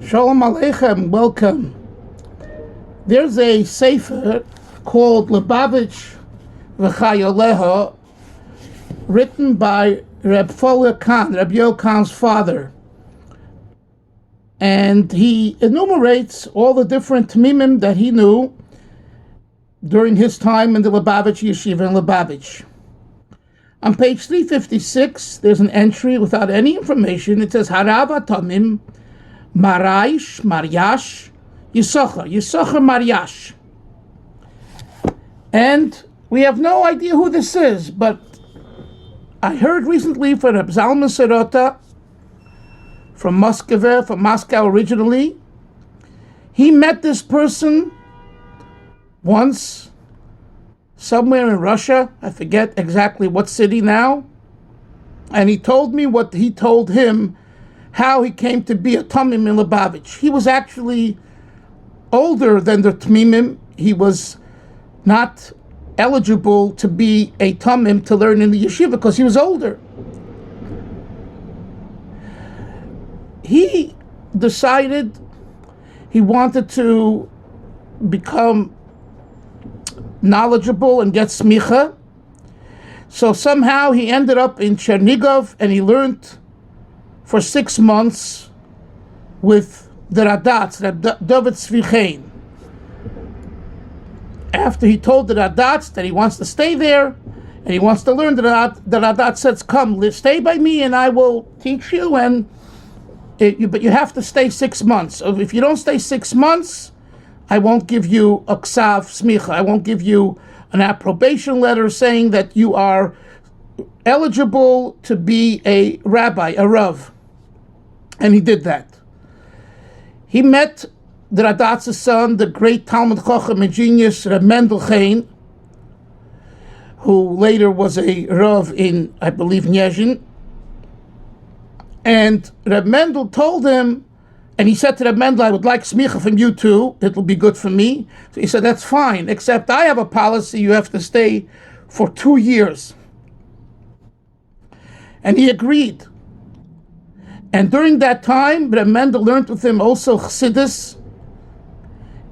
Shalom Aleichem, welcome. There's a sefer called Lubavitch V'chayoleho, written by Reb Khan, Reb Khan's father. And he enumerates all the different Tamimim that he knew during his time in the Lubavitch Yeshiva in Lubavitch. On page 356, there's an entry without any information. It says, Harava Tamim, Maraish, Maryash, Yisachar Maryash. And we have no idea who this is, but I heard recently from Reb Zalman Sirota, from Moscow originally. He met this person once, somewhere in Russia. I forget exactly what city now. And he told me what he told him, how he came to be a Tamim in Lubavitch. He was actually older than the Tamimim. He was not eligible to be a Tamim to learn in the yeshiva because he was older. He decided he wanted to become knowledgeable and get smicha. So somehow he ended up in Chernigov and he learned for 6 months with the Radatz, David Tzvi. After he told the Radatz that he wants to stay there and he wants to learn, the Radatz says, come, stay by me and I will teach you, but you have to stay 6 months. If you don't stay 6 months, I won't give you a ksav smicha. I won't give you an approbation letter saying that you are eligible to be a rabbi, a rav. And he did that. He met the Radatz's son, the great Talmud Chacham and genius Mendel the Soldier, who later was a rav in, I believe, Nyezhin. And Reb Mendel told him, and he said to Reb Mendel, I would like smicha from you too. It will be good for me. So he said, that's fine, except I have a policy, you have to stay for 2 years. And he agreed. And during that time, Reb Mendel learned with him also Chassidus,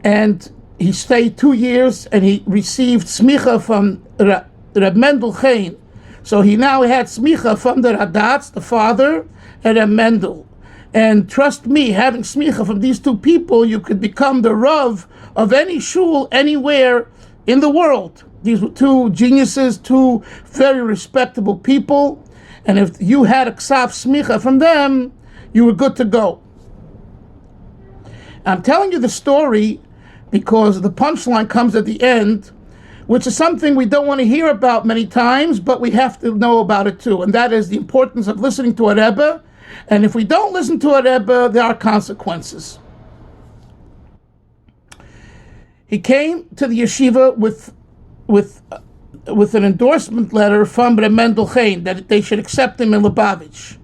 and he stayed 2 years, and he received smicha from Reb Mendel Chain. So he now had smicha from the Radatz, the father, and Reb Mendel. And trust me, having smicha from these two people, you could become the rav of any shul anywhere in the world. These were two geniuses, two very respectable people. And if you had a ksav smicha from them, you were good to go. I'm telling you the story because the punchline comes at the end, which is something we don't want to hear about many times, but we have to know about it too. And that is the importance of listening to a Rebbe. And if we don't listen to a Rebbe, there are consequences. He came to the yeshiva with an endorsement letter from Mendel Chain that they should accept him in Lubavitch.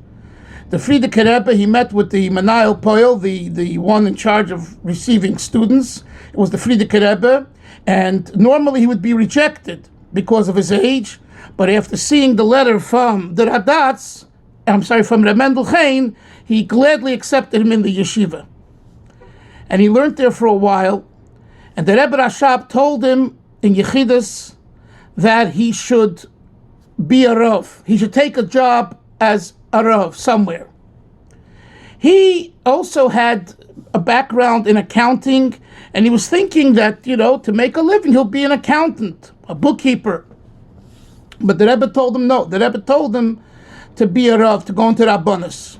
The Frierdiker Rebbe, he met with the Manayel Poel, the one in charge of receiving students. It was the Frierdiker Rebbe, and normally he would be rejected because of his age, but after seeing the letter from the Radatz, from Mendel Chain, he gladly accepted him in the yeshiva. And he learned there for a while, and the Rebbe Rashab told him in Yechidus that he should be a rav. He should take a job as a rav somewhere. He also had a background in accounting, and he was thinking that, to make a living, he'll be an accountant, a bookkeeper. But the Rebbe told him no. The Rebbe told him to be a rav, to go into Rabbanis.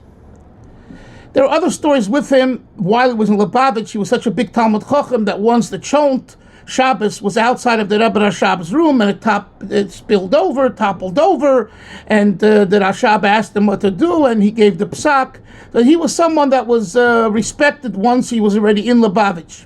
There are other stories with him. While he was in Lubavitch, he was such a big Talmud Chacham that once the Chont Shabbos was outside of the Rebbe Rashab's room, and it toppled over, and the Rashab asked him what to do, and he gave the psak. So he was someone that was respected once he was already in Lubavitch.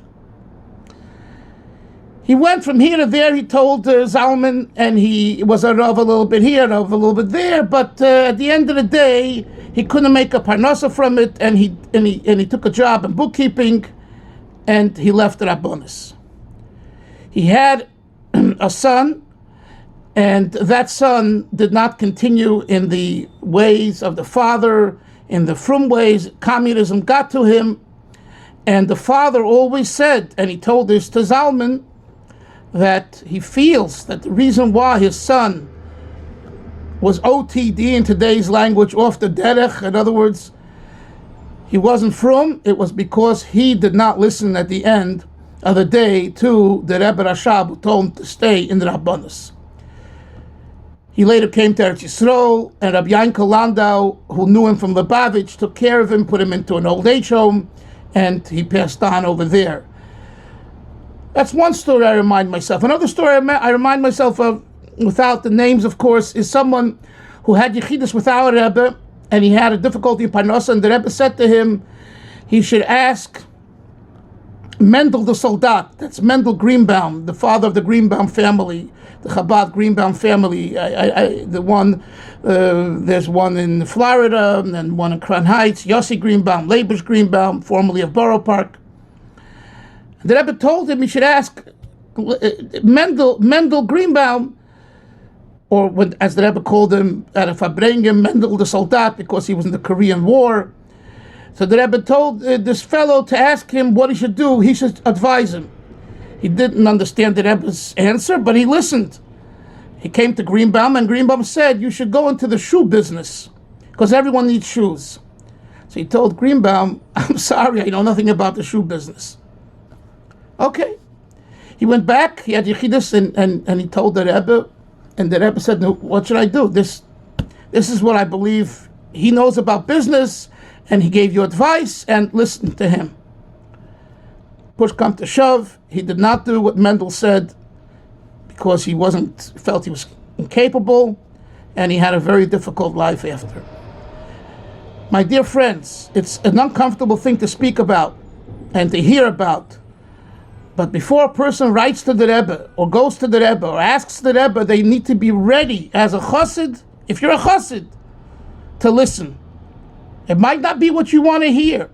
He went from here to there, he told Zalman, and he was a rav a little bit here, a rav a little bit there, but at the end of the day, he couldn't make a parnasa from it, and he took a job in bookkeeping, and he left the Rabbanis. He had a son, and that son did not continue in the ways of the father, in the frum ways. Communism got to him, And the father always said, and he told this to Zalman, that he feels that the reason why his son was OTD in today's language, off the derech, in other words, he wasn't frum, it was because he did not listen at the end of the day to the Rebbe Rashab, who told him to stay in the Rabbanus. He later came to Eretz Yisrael, and Rabbi Yankel Landau, who knew him from Lubavitch, took care of him, put him into an old age home, and he passed on over there. That's one story I remind myself. Another story I remind myself of, without the names, of course, is someone who had Yechidus without a Rebbe, and he had a difficulty in Parnasa, and the Rebbe said to him he should ask Mendel the Soldier. That's Mendel Greenbaum, the father of the Greenbaum family, the Chabad Greenbaum family. There's one in Florida, and then one in Crown Heights, Yossi Greenbaum, Leibush Greenbaum, formerly of Borough Park. The Rebbe told him he should ask Mendel Greenbaum, or when, as the Rebbe called him at a Fabrengen, Mendel the Soldier, because he was in the Korean War. So the Rebbe told this fellow to ask him what he should do. He should advise him. He didn't understand the Rebbe's answer, but he listened. He came to Greenbaum, and Greenbaum said, you should go into the shoe business, because everyone needs shoes. So he told Greenbaum, I'm sorry, I know nothing about the shoe business. Okay. He went back, he had Yechidus, and he told the Rebbe, and the Rebbe said, no, what should I do? This is what I believe he knows about business, and he gave you advice, and listen to him. Push come to shove, he did not do what Mendel said, because he felt he was incapable, and he had a very difficult life after. My dear friends, it's an uncomfortable thing to speak about and to hear about. But before a person writes to the Rebbe, or goes to the Rebbe, or asks the Rebbe, they need to be ready as a chassid, if you're a chassid, to listen. It might not be what you want to hear,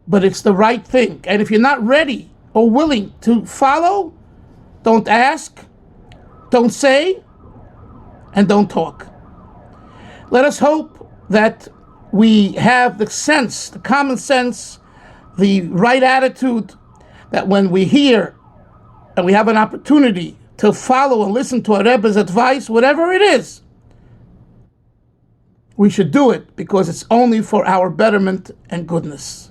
but it's the right thing. And if you're not ready or willing to follow, don't ask, don't say, and don't talk. Let us hope that we have the sense, the common sense, the right attitude, that when we hear and we have an opportunity to follow and listen to a Rebbe's advice, whatever it is, we should do it, because it's only for our betterment and goodness.